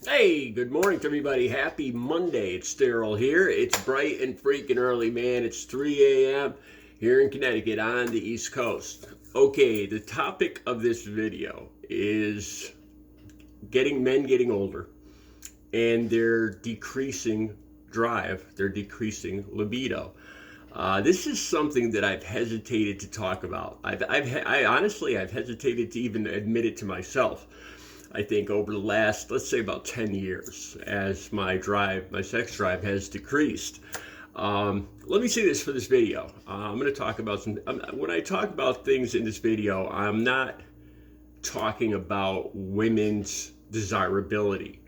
Hey, good morning to everybody. Happy Monday. It's Daryl here. It's bright and freaking early, man. It's 3 a.m. here in Connecticut on the East Coast. Okay, the topic of this video is men getting older and their decreasing drive, their decreasing libido. This is something that I've hesitated to talk about. I honestly, I've hesitated to even admit it to myself. I think over the last, let's say about 10 years, as my sex drive has decreased. Let me say this for this video. I'm going to talk about when I talk about things in this video, I'm not talking about women's desirability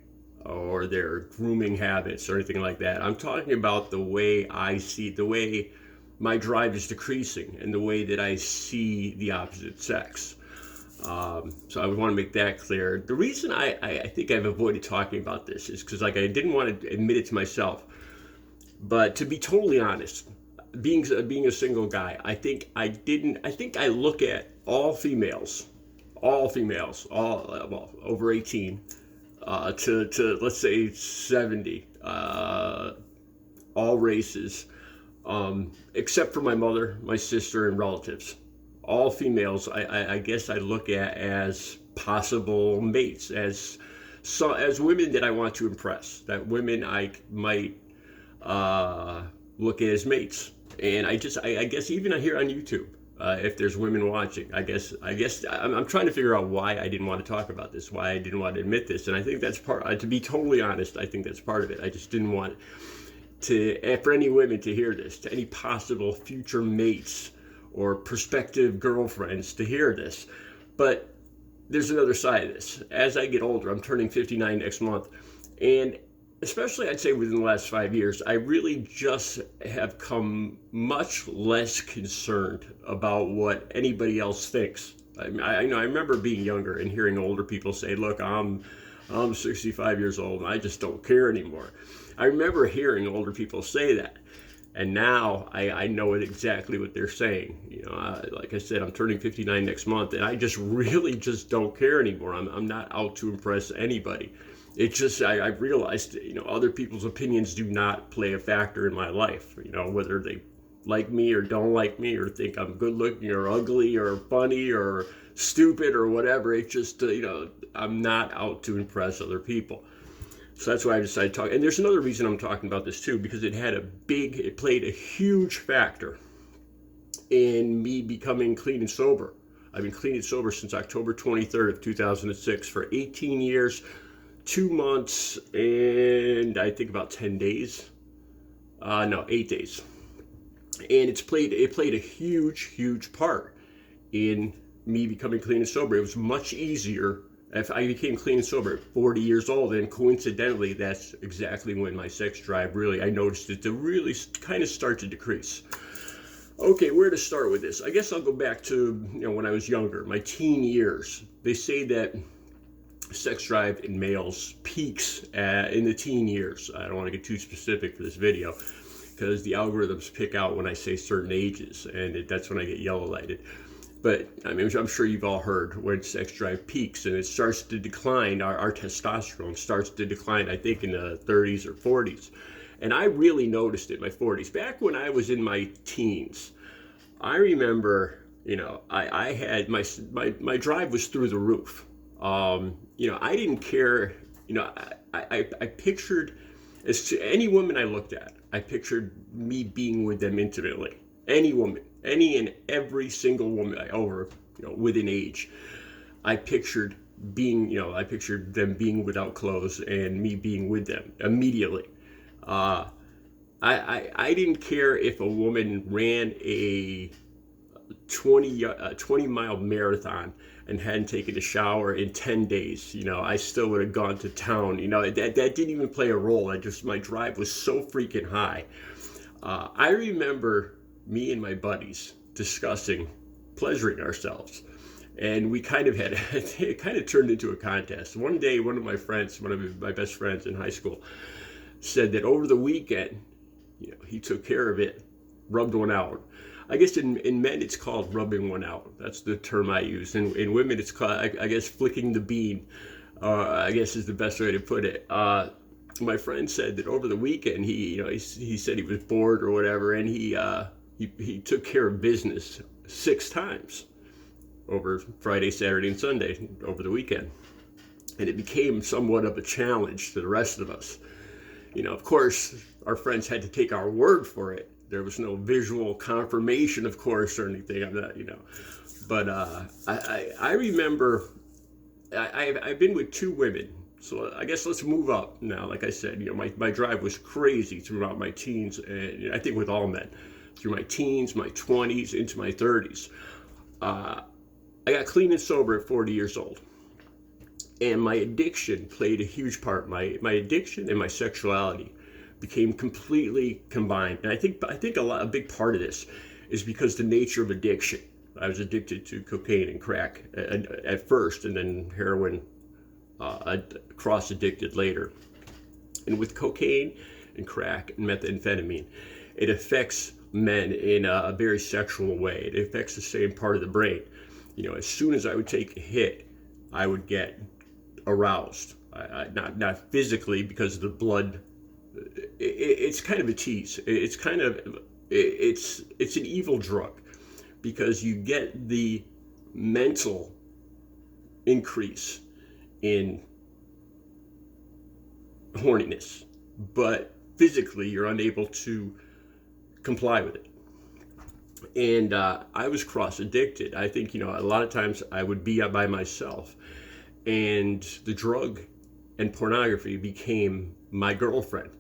or their grooming habits or anything like that. I'm talking about the way the way my drive is decreasing and the way that I see the opposite sex. So I would want to make that clear. The reason I think I've avoided talking about this is because I didn't want to admit it to myself. But to be totally honest, being a single guy, I think I look at all females, all well, over 18, to let's say 70, all races, except for my mother, my sister, and relatives. All females, I guess I look at as possible mates, as women that I want to impress, that women I might look at as mates. And I guess even here on YouTube, if there's women watching, I guess I'm trying to figure out why I didn't want to talk about this, why I didn't want to admit this, and I think that's to be totally honest, I think that's part of it. I just didn't want for any women to hear this, to any possible future mates or prospective girlfriends to hear this. But there's another side of this. As I get older, I'm turning 59 next month, and especially I'd say within the last 5 years, I really just have come much less concerned about what anybody else thinks. I remember being younger and hearing older people say, look, I'm 65 years old and I just don't care anymore. I remember hearing older people say that. And now I know exactly what they're saying. Like I said, I'm turning 59 next month, and I just really just don't care anymore. I'm not out to impress anybody. It's just I realized, other people's opinions do not play a factor in my life. Whether they like me or don't like me, or think I'm good looking or ugly or funny or stupid or whatever. It's just I'm not out to impress other people. So that's why I decided to talk. And there's another reason I'm talking about this too, because it played a huge factor in me becoming clean and sober. I've been clean and sober since October 23rd of 2006 for 18 years, 2 months, and I think about 10 days. No, 8 days. And it played a huge part in me becoming clean and sober. It was much easier. If I became clean and sober at 40 years old, and coincidentally, that's exactly when my sex drive I noticed it to really kind of start to decrease. Okay, where to start with this? I guess I'll go back to when I was younger, my teen years. They say that sex drive in males peaks in the teen years. I don't want to get too specific for this video because the algorithms pick out when I say certain ages, and that's when I get yellow lighted. But I'm sure you've all heard when sex drive peaks and it starts to decline, our testosterone starts to decline, I think in the 30s or 40s. And I really noticed it in my 40s. Back when I was in my teens, I remember, I had my drive was through the roof. I didn't care, I pictured, as to any woman I looked at, I pictured me being with them intimately. Any woman. Any and every single woman within age, I pictured them being without clothes and me being with them immediately. I didn't care if a woman ran a 20-mile marathon and hadn't taken a shower in 10 days. I still would have gone to town. That didn't even play a role. My drive was so freaking high. I remember me and my buddies discussing pleasuring ourselves, and we kind of it kind of turned into a contest. One day, one of my best friends in high school, said that over the weekend, he took care of it, rubbed one out. I guess in men it's called rubbing one out. That's the term I use. In women it's called, I guess, flicking the bean. I guess is the best way to put it. My friend said that over the weekend he said he was bored or whatever, and he took care of business 6 times over Friday, Saturday, and Sunday over the weekend, and it became somewhat of a challenge to the rest of us. Of course, our friends had to take our word for it. There was no visual confirmation, of course, or anything. I'm not, but I remember I've been with 2 women. So I guess let's move up now. Like I said, my drive was crazy throughout my teens, and I think with all men, through my teens, my 20s, into my 30s. I got clean and sober at 40 years old. And my addiction played a huge part. My addiction and my sexuality became completely combined. And I think a big part of this is because the nature of addiction. I was addicted to cocaine and crack at first, and then heroin, cross addicted later. And with cocaine and crack and methamphetamine, it affects men in a very sexual way. It affects the same part of the brain. As soon as I would take a hit, I would get aroused. Not physically, because the blood. It's kind of a tease. It's an evil drug, because you get the mental increase in horniness, but physically you're unable to comply with it. And I was cross addicted. I think, a lot of times I would be out by myself, and the drug and pornography became my girlfriend.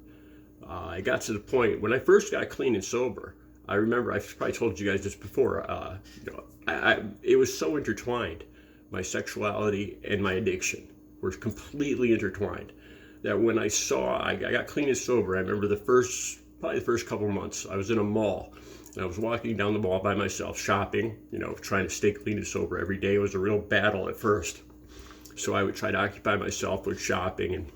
I got to the point when I first got clean and sober. I remember, I've probably told you guys this before, it was so intertwined. My sexuality and my addiction were completely intertwined, that when I got clean and sober, I remember probably the first couple of months, I was in a mall, and I was walking down the mall by myself, shopping, trying to stay clean and sober every day. It was a real battle at first. So I would try to occupy myself with shopping, and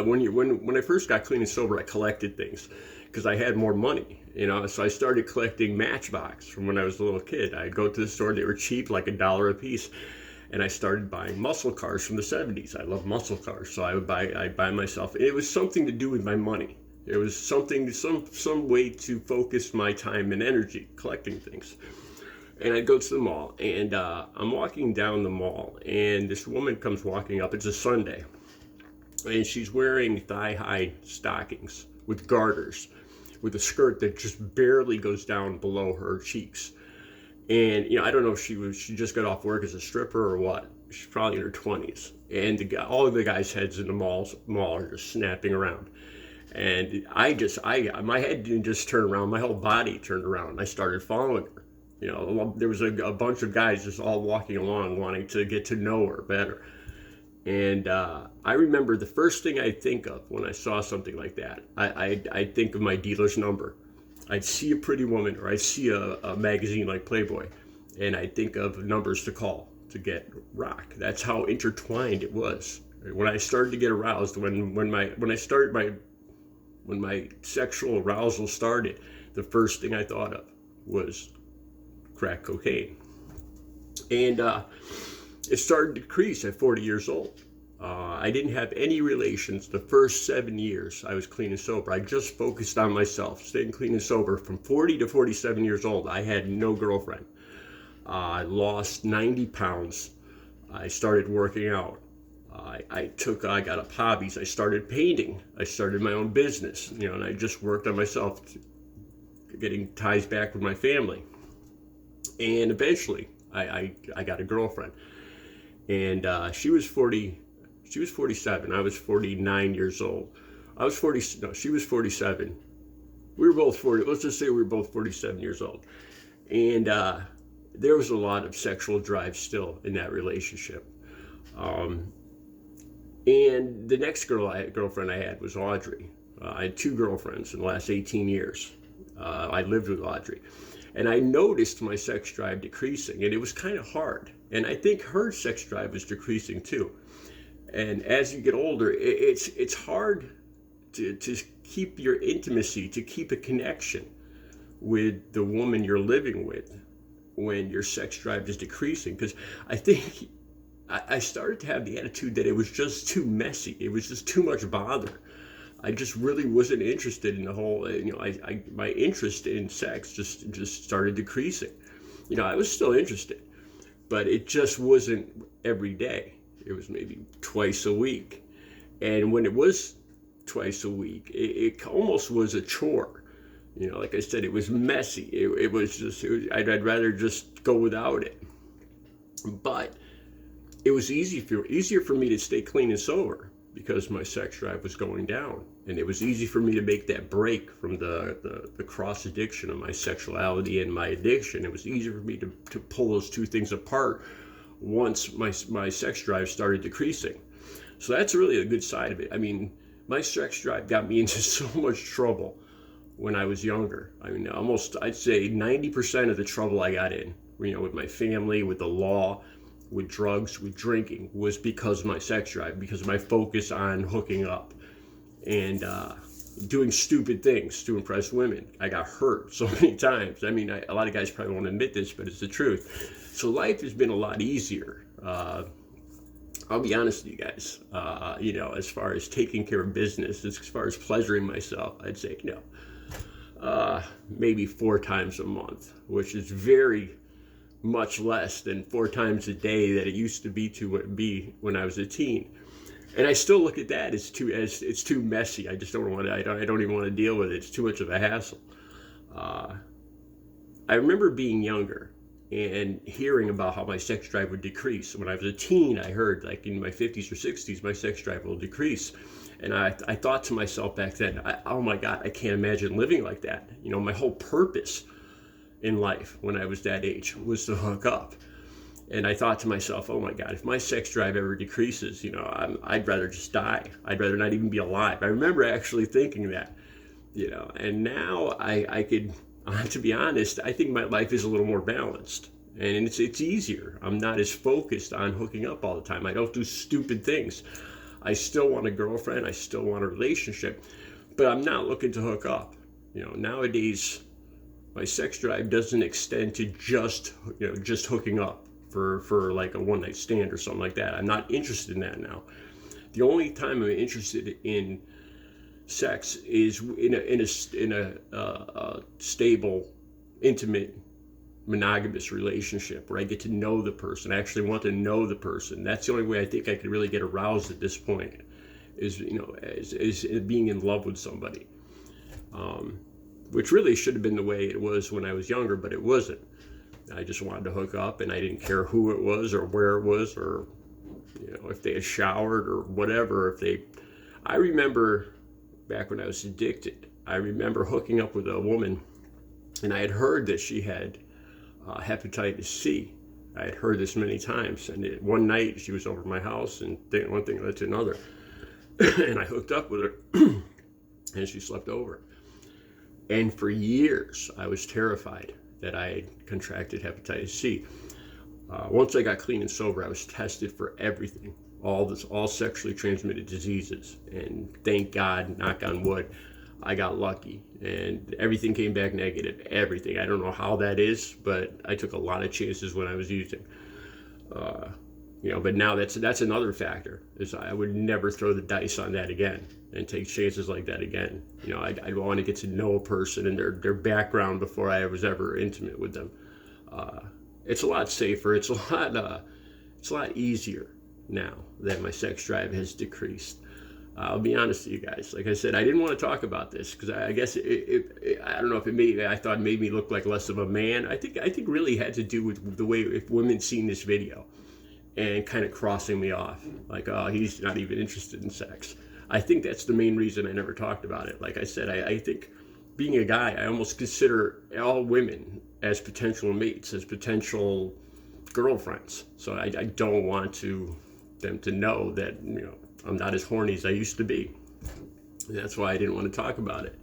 when I first got clean and sober, I collected things because I had more money, So I started collecting Matchbox from when I was a little kid. I'd go to the store; they were cheap, like $1 a piece, and I started buying muscle cars from the '70s. I love muscle cars, so I'd buy myself. It was something to do with my money. It was some way to focus my time and energy collecting things. And I'd go to the mall, and I'm walking down the mall, and this woman comes walking up. It's a Sunday, and she's wearing thigh-high stockings with garters, with a skirt that just barely goes down below her cheeks. And I don't know if she just got off work as a stripper or what. She's probably in her 20s, and all of the guys' heads in the mall are just snapping around. And my head didn't just turn around; my whole body turned around, and I started following her. There was a bunch of guys just all walking along, wanting to get to know her better. And I remember the first thing I think of when I saw something like that, I think of my dealer's number. I'd see a pretty woman, or I'd see a magazine like Playboy, and I'd think of numbers to call to get rock. That's how intertwined it was. When I started to get aroused, when my sexual arousal started, the first thing I thought of was crack cocaine. And it started to decrease at 40 years old. I didn't have any relations the first 7 years I was clean and sober. I just focused on myself, staying clean and sober. From 40 to 47 years old, I had no girlfriend. I lost 90 pounds. I started working out. I got up hobbies. I started painting. I started my own business, and I just worked on myself, getting ties back with my family. And eventually, I got a girlfriend, and she was 47. I was 49 years old. She was 47. We were both 40. Let's just say we were both 47 years old. And there was a lot of sexual drive still in that relationship. And the next girlfriend I had was Audrey. I had 2 girlfriends in the last 18 years. I lived with Audrey. And I noticed my sex drive decreasing, and it was kind of hard. And I think her sex drive was decreasing too. And as you get older, it's hard to keep your intimacy, to keep a connection with the woman you're living with when your sex drive is decreasing. Because I think I started to have the attitude that it was just too messy. It was just too much bother. I just really wasn't interested in the whole, my interest in sex just started decreasing. I was still interested, but it just wasn't every day. It was maybe twice a week. And when it was twice a week, it almost was a chore. Like I said, it was messy. It was just, I'd rather just go without it. But it was easier for me to stay clean and sober because my sex drive was going down. And it was easy for me to make that break from the cross addiction of my sexuality and my addiction. It was easier for me to pull those two things apart once my sex drive started decreasing. So that's really a good side of it. I mean, my sex drive got me into so much trouble when I was younger. I mean, almost, I'd say 90% of the trouble I got in, with my family, with the law, with drugs, with drinking, was because of my sex drive, because of my focus on hooking up and doing stupid things to impress women. I got hurt so many times. I mean, a lot of guys probably won't admit this, but it's the truth. So life has been a lot easier. I'll be honest with you guys. As far as taking care of business, as far as pleasuring myself, I'd say maybe 4 times a month, which is very much less than 4 times a day that it used to be when I was a teen. And I still look at that as it's too messy. I just don't want to. I don't even want to deal with it. It's too much of a hassle. I remember being younger and hearing about how my sex drive would decrease. When I was a teen, I heard like in my 50s or 60s, my sex drive will decrease. And I thought to myself back then, oh my God, I can't imagine living like that. My whole purpose in life when I was that age was to hook up. And I thought to myself, oh my God, if my sex drive ever decreases, I'd rather just die. I'd rather not even be alive. I remember actually thinking that, and now I could, to be honest, I think my life is a little more balanced and it's easier. I'm not as focused on hooking up all the time. I don't do stupid things. I still want a girlfriend. I still want a relationship, but I'm not looking to hook up. Nowadays, my sex drive doesn't extend to just hooking up for like a one-night stand or something like that. I'm not interested in that now. The only time I'm interested in sex is in a stable, intimate, monogamous relationship where I get to know the person. I actually want to know the person. That's the only way I think I could really get aroused at this point, is being in love with somebody. Which really should have been the way it was when I was younger, but it wasn't. I just wanted to hook up, and I didn't care who it was or where it was, or if they had showered or whatever. I remember back when I was addicted, I remember hooking up with a woman, and I had heard that she had hepatitis C. I had heard this many times, and one night she was over at my house, and one thing led to another, and I hooked up with her, and she slept over. And for years, I was terrified that I had contracted hepatitis C. Once I got clean and sober, I was tested for everything, all sexually transmitted diseases. And thank God, knock on wood, I got lucky. And everything came back negative, everything. I don't know how that is, but I took a lot of chances when I was using. But now that's another factor, is I would never throw the dice on that again and take chances like that again. I'd want to get to know a person and their background before I was ever intimate with them. It's a lot safer. It's a lot easier now that my sex drive has decreased. I'll be honest with you guys. Like I said, I didn't want to talk about this because I guess I don't know if I thought it made me look like less of a man. I think really had to do with the way if women seen this video and kind of crossing me off, like, oh, he's not even interested in sex. I think that's the main reason I never talked about it. Like I said, I think being a guy, I almost consider all women as potential mates, as potential girlfriends. So I don't want them to know that I'm not as horny as I used to be. And that's why I didn't want to talk about it.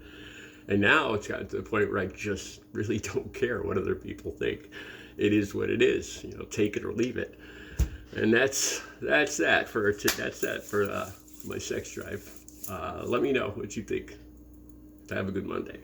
And now it's gotten to the point where I just really don't care what other people think. It is what it is. Take it or leave it. And that's that for my sex drive. Let me know what you think. Have a good Monday.